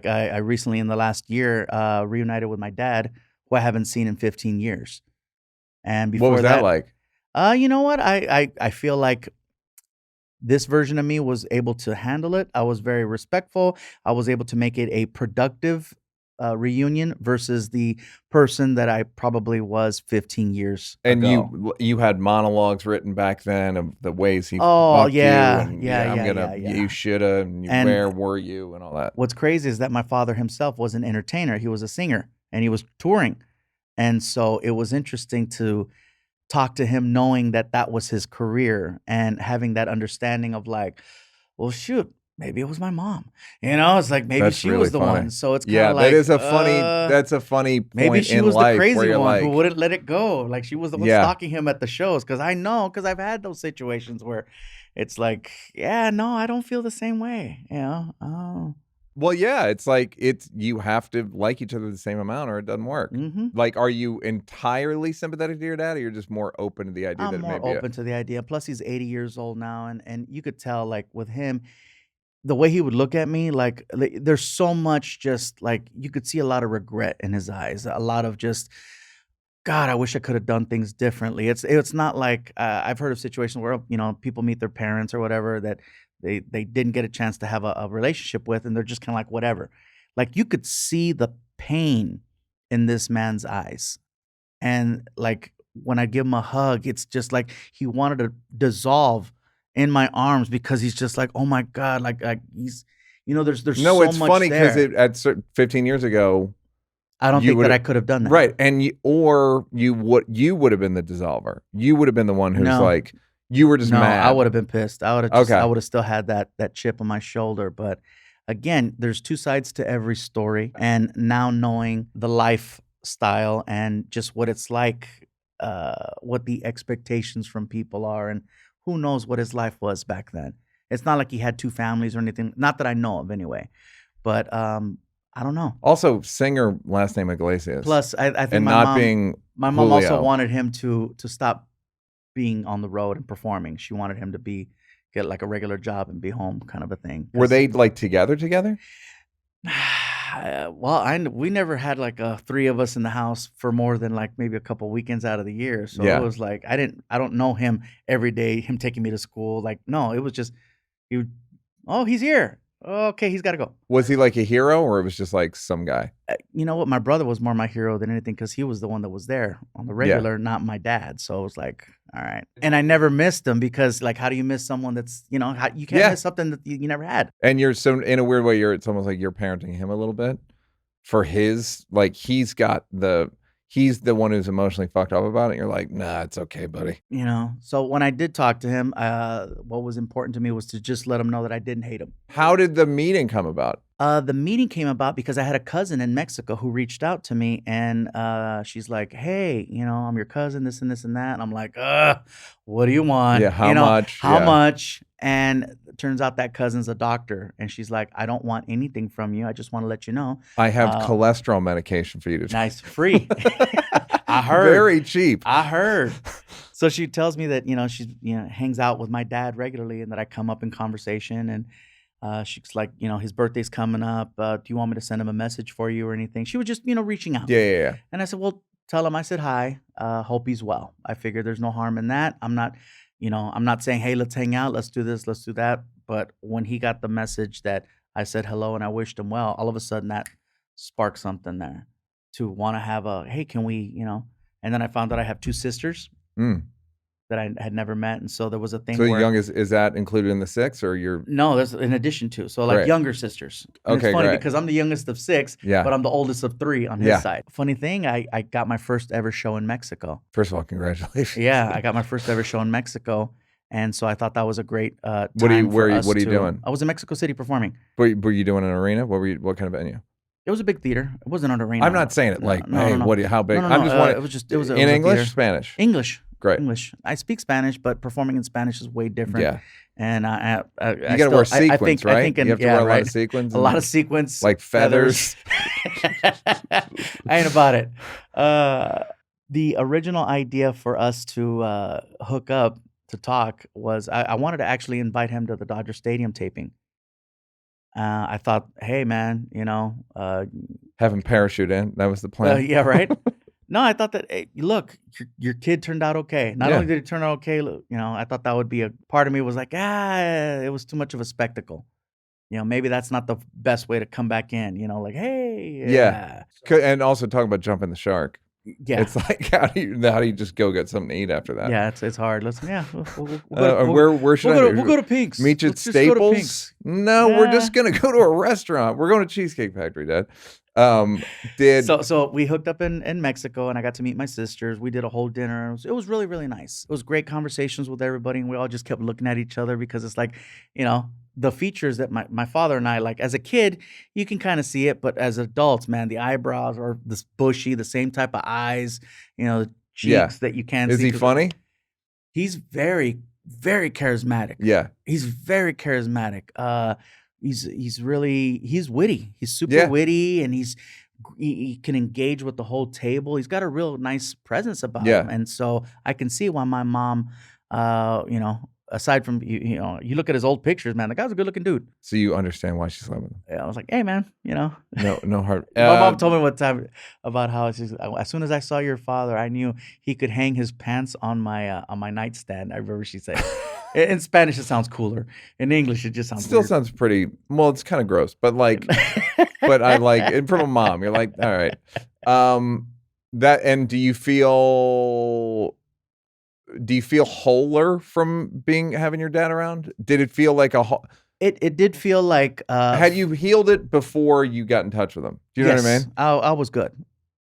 I recently, in the last year, reunited with my dad, who I haven't seen in 15 years. And What was before that that, like? you know what? I feel like this version of me was able to handle it. I was very respectful. I was able to make it a productive reunion versus the person that I probably was 15 years And ago. you had monologues written back then of the ways he Oh, fucked you, yeah, and yeah, yeah, I'm yeah, gonna, yeah, you yeah. shoulda, and where And were you, and all that. what's crazy is that my father himself was an entertainer. He was a singer and he was touring. And so it was interesting to talk to him knowing that that was his career and having that understanding of like, well, shoot, maybe it was my mom. It's like maybe That's she really was the funny. one. So it's kind Yeah, of like, that's a funny maybe point she in was the life where crazy you're one who like, wouldn't let it go. Like she was the one yeah. stalking him at the shows. Cause I've had those situations where it's like, yeah, no, I don't feel the same way. Oh, Well, yeah, it's like you have to like each other the same amount or it doesn't work. mm-hmm. Like, are you entirely sympathetic to your dad, or you're just more open to the idea I'm that it may more be open to the idea. Plus, he's 80 years old now, and you could tell like with him, the way he would look at me, like there's so much just like you could see a lot of regret in his eyes, a lot of just God, I wish I could have done things differently. It's not like I've heard of situations where people meet their parents or whatever that they didn't get a chance to have a relationship with, and they're just kind of like whatever. Like you could see the pain in this man's eyes, and like when I give him a hug, it's just like he wanted to dissolve in my arms because he's just like, oh my God, like he's, there's No, so it's much funny because there. 15 years ago, I don't you think would that have, I could have done that. right, and you would have been the dissolver. You would have been the one who's No, like, you were just no, I would mad. have been pissed. I Okay. would have still had that chip on my shoulder. But again, there's two sides to every story. And now knowing the lifestyle and just what it's like, what the expectations from people are, and who knows what his life was back then. It's not like he had two families or anything. Not that I know of anyway. But I don't know. Also, singer last name Iglesias, Plus, I think and not being my mom also Julio. wanted him to stop being on the road and performing. She wanted him to get like a regular job and be home, kind of a thing. Were 'Cause they like together? well, we never had like three of us in the house for more than like maybe a couple weekends out of the year. So it Yeah. was like I don't know him every day. Him taking me to school, like no, it was just he would, oh, he's here. Okay, he's got to go. Was he like a hero, or it was just like some guy? You know what? My brother was more my hero than anything because he was the one that was there on the Yeah. regular, not my dad. So it was like, all right. And I never missed him because, like, how do you miss someone that's, you can't Yeah. miss something that you never had. And you're so, in a weird way, it's almost like you're parenting him a little bit for his, like, he's the one who's emotionally fucked up about it. You're like, nah, it's okay, buddy. So when I did talk to him, what was important to me was to just let him know that I didn't hate him. How did the meeting come about? The meeting came about because I had a cousin in Mexico who reached out to me, and she's like, "Hey, I'm your cousin, this and this and that." And I'm like, what do you want? Yeah, how much? How Yeah. much?" And it turns out that cousin's a doctor, and she's like, "I don't want anything from you. I just want to let you know." I have cholesterol medication for you to take. Nice, free. I heard. Very cheap. I heard. So she tells me that she's hangs out with my dad regularly, and that I come up in conversation, and she's like, his birthday's coming up. Do you want me to send him a message for you or anything? She was just reaching out. Yeah. And I said, well, tell him I said hi. Hope he's well. I figured there's no harm in that. I'm not saying, hey, let's hang out, let's do this, let's do that. But when he got the message that I said hello and I wished him well, all of a sudden that sparked something there to want to have hey, can we, and then I found out I have two sisters that I had never met. And so there was a thing So where young is that included in the 6, or you're? No, there's in addition to. So like Great. younger sisters. And Okay, it's funny great. because I'm the youngest of 6, Yeah. but I'm the oldest of 3 on his Yeah. side. Funny thing, I got my first ever show in Mexico. First of all, congratulations. Yeah, I got my first ever show in Mexico. And so I thought that was a great time What are you to- doing? I was in Mexico City performing. Were you doing an arena? What kind of venue? It was a big theater. It wasn't an arena. I'm not saying it like, No, hey, no. how big? No, I'm just wondering. it was in a English, theater. Spanish. English. Great. English. I speak Spanish, but performing in Spanish is way different. Yeah. And You got to wear sequins, right? I think you have to wear a lot of sequins. A lot of sequins. Like feathers. I ain't about it. The original idea for us to hook up to talk was I wanted to actually invite him to the Dodger Stadium taping. I thought, hey man, Have him parachute in. That was the plan. yeah, right. No, I thought that, hey, look, your kid turned out okay. Not Yeah. only did it turn out okay, I thought that would be a part of me was like, it was too much of a spectacle. Maybe that's not the best way to come back in. Like, hey, Yeah. yeah, And also talking about jumping the shark. yeah, It's like how do you just go get something to eat after that? yeah. It's hard. Yeah, we'll go to Where should I we'll go to Pink's. meet you at Let's just go to Staples? Pink's. No, we're just gonna go to a restaurant. We're going to Cheesecake Factory, Dad. Did So we hooked up in Mexico, and I got to meet my sisters. We did a whole dinner. It was really, really nice. It was great conversations with everybody, and we all just kept looking at each other because it's like, the features that my father and I like. As a kid, you can kind of see it, but as adults, man, the eyebrows are this bushy, the same type of eyes, the yeah. cheeks that you can't Is see. he 'Cause funny? he's very, very charismatic. Yeah. He's very charismatic. He's witty. He's super Yeah. witty, and he can engage with the whole table. He's got a real nice presence about Yeah. him, and so I can see why my mom, aside from you look at his old pictures, man, the guy's a good looking dude. So you understand why she's loving him. Yeah, I was like, hey man, No heart. my mom told me one time about how as soon as I saw your father, I knew he could hang his pants on my nightstand. I remember she said. In Spanish, it sounds cooler. In English, it just sounds Still weird. sounds pretty. Well, it's kind of gross, but like, but I like it from a mom. You're like, all right. That and do you feel wholer from having your dad around? Did it feel like It did feel like had you healed it before you got in touch with him? Do you know what I mean? I was good.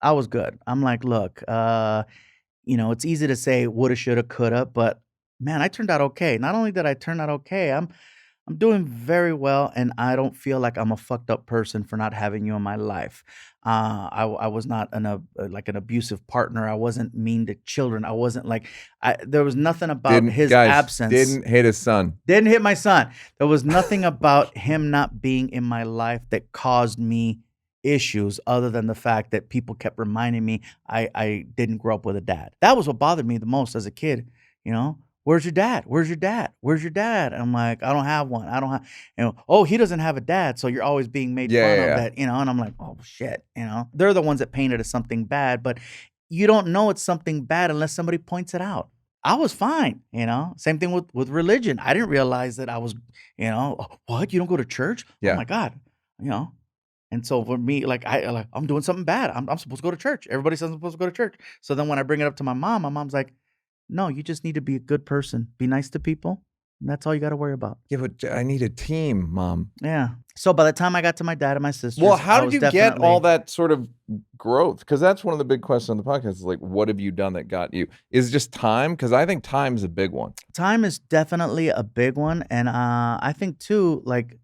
I was good. I'm like, look, it's easy to say woulda, shoulda, coulda, but man, I turned out okay. Not only did I turn out okay, I'm doing very well, and I don't feel like I'm a fucked up person for not having you in my life. I was not like an abusive partner. I wasn't mean to children. I wasn't like there was nothing about his absence. Didn't hit his son. Didn't hit my son. There was nothing about him not being in my life that caused me issues other than the fact that people kept reminding me I didn't grow up with a dad. That was what bothered me the most as a kid, Where's your dad? Where's your dad? Where's your dad? And I'm like, I don't have one. I don't have, oh, he doesn't have a dad. So you're always being made fun of that, and I'm like, oh shit, they're the ones that paint it as something bad, but you don't know it's something bad unless somebody points it out. I was fine, same thing with religion. I didn't realize that I was, "Oh, what? You don't go to church? Yeah. Oh my God, And so for me, like I'm doing something bad. I'm supposed to go to church. Everybody says I'm supposed to go to church. So then when I bring it up to my mom's like, no, you just need to be a good person. Be nice to people. And that's all you got to worry about. Yeah, but I need a team, Mom. Yeah. So by the time I got to my dad and my sisters, well, how did you get all that sort of growth? Because that's one of the big questions on the podcast is like, what have you done that got you? Is it just time? Because I think time is a big one. Time is definitely a big one. And I think too, like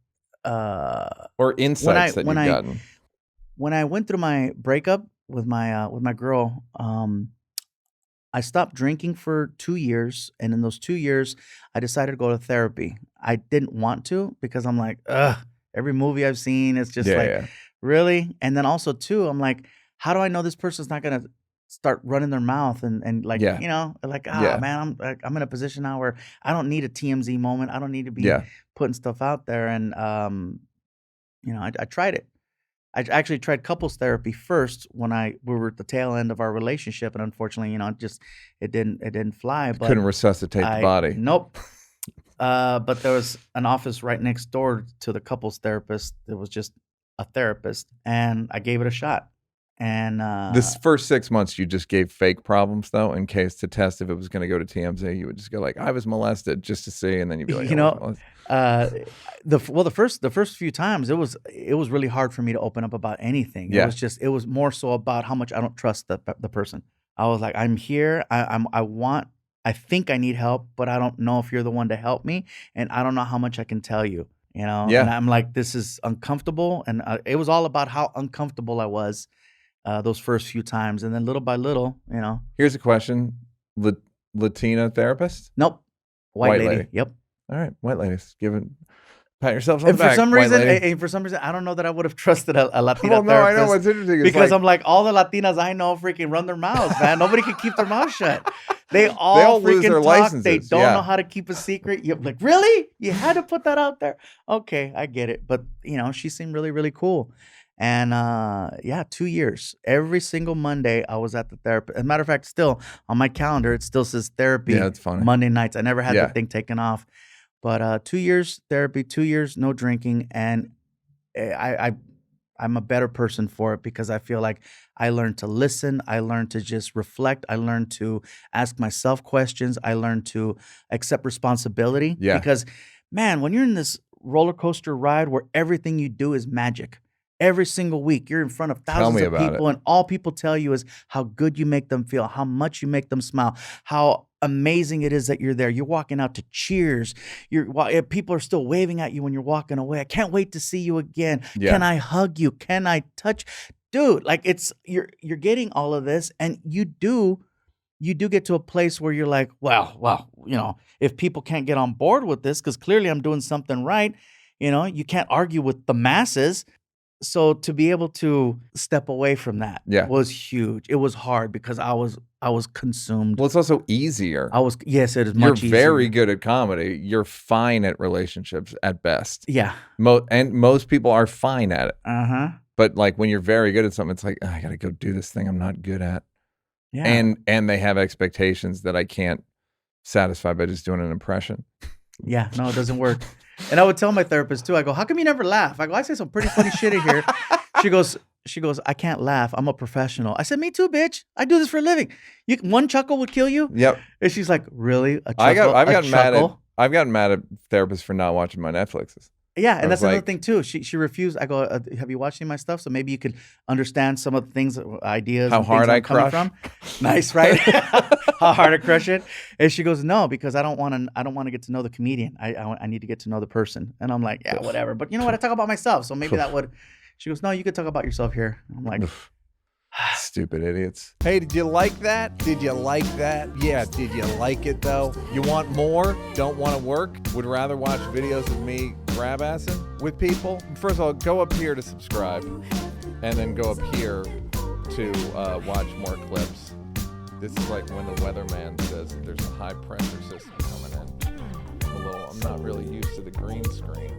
or insights that you've gotten. When I went through my breakup with my girl, I stopped drinking for 2 years, and in those 2 years, I decided to go to therapy. I didn't want to because I'm like, ugh, every movie I've seen, it's just really? And then also too, I'm like, how do I know this person's not gonna start running their mouth and like, like, man, I'm in a position now where I don't need a TMZ moment. I don't need to be putting stuff out there. And I tried it. I actually tried couples therapy first when we were at the tail end of our relationship, and unfortunately, it didn't fly. But couldn't resuscitate the body. Nope. But there was an office right next door to the couples therapist. There was just a therapist, and I gave it a shot. And this first 6 months, you just gave fake problems though, in case to test if it was going to go to TMZ. You would just go like, "I was molested," just to see, and then you'd be like, the first few times it was really hard for me to open up about anything. It was more so about how much I don't trust the person. I was like, I'm here. I think I need help, but I don't know if you're the one to help me, and I don't know how much I can tell you. And I'm like, this is uncomfortable, and it was all about how uncomfortable I was. Those first few times, and then little by little, Here's a question: Latina therapist? Nope, white lady. Yep. All right, white ladies. Pat yourself on And the back. for some white reason, lady. I don't know that I would have trusted a Latina Well, no, I know therapist what's interesting is because like I'm like, all the Latinas I know freaking run their mouths, man. Nobody can keep their mouth shut. They all all lose their freaking talk. They licenses, don't yeah. know how to keep a secret. You're like, really? You had to put that out there? Okay, I get it. But she seemed really, really cool. And yeah, 2 years. Every single Monday, I was at the therapist. As a matter of fact, still on my calendar, it still says therapy Yeah, that's funny. Monday nights. I never had Yeah. the thing taken off. But 2 years therapy, 2 years no drinking, and I'm a better person for it because I feel like I learned to listen, I learned to just reflect, I learned to ask myself questions, I learned to accept responsibility. Yeah. Because, man, when you're in this roller coaster ride where everything you do is magic, every single week you're in front of thousands of people, and all people tell you is how good you make them feel, how much you make them smile, how amazing it is that you're there. You're walking out to cheers. People are still waving at you when you're walking away. I can't wait to see you again. Yeah. Can I hug you? Can I touch? Dude, like you're getting all of this, and you do get to a place where you're like, well, if people can't get on board with this, because clearly I'm doing something right, you can't argue with the masses. So to be able to step away from that was huge. It was hard because I was consumed. Well, it's also easier. Yes, it is much easier. You're very good at comedy. You're fine at relationships at best. Yeah. And most people are fine at it. Uh-huh. But like when you're very good at something, it's like, I got to go do this thing I'm not good at. Yeah. And they have expectations that I can't satisfy by just doing an impression. Yeah, no, it doesn't work. And I would tell my therapist too. I go, how come you never laugh? I go, I say some pretty funny shit in here. She goes, I can't laugh. I'm a professional. I said, me too, bitch. I do this for a living. One chuckle would kill you. Yep. And she's like, really? A chuckle? I've gotten mad at therapists for not watching my Netflixes. Yeah, and that's another thing too. She refused. I go, have you watched any of my stuff? So maybe you could understand some of the things, ideas, how hard I crush. From. Nice, right? How hard I crush it. And she goes, no, because I don't want to get to know the comedian. I need to get to know the person. And I'm like, yeah, whatever. But you know what? I talk about myself, so maybe that would. She goes, no, you could talk about yourself here. I'm like. Stupid idiots. Hey, did you like that? Did you like that? Yeah, did you like it though? You want more? Don't want to work? Would rather watch videos of me grab-assing with people? First of all, go up here to subscribe, and then go up here to watch more clips. This is like when the weatherman says that there's a high pressure system coming in. I'm not really used to the green screen.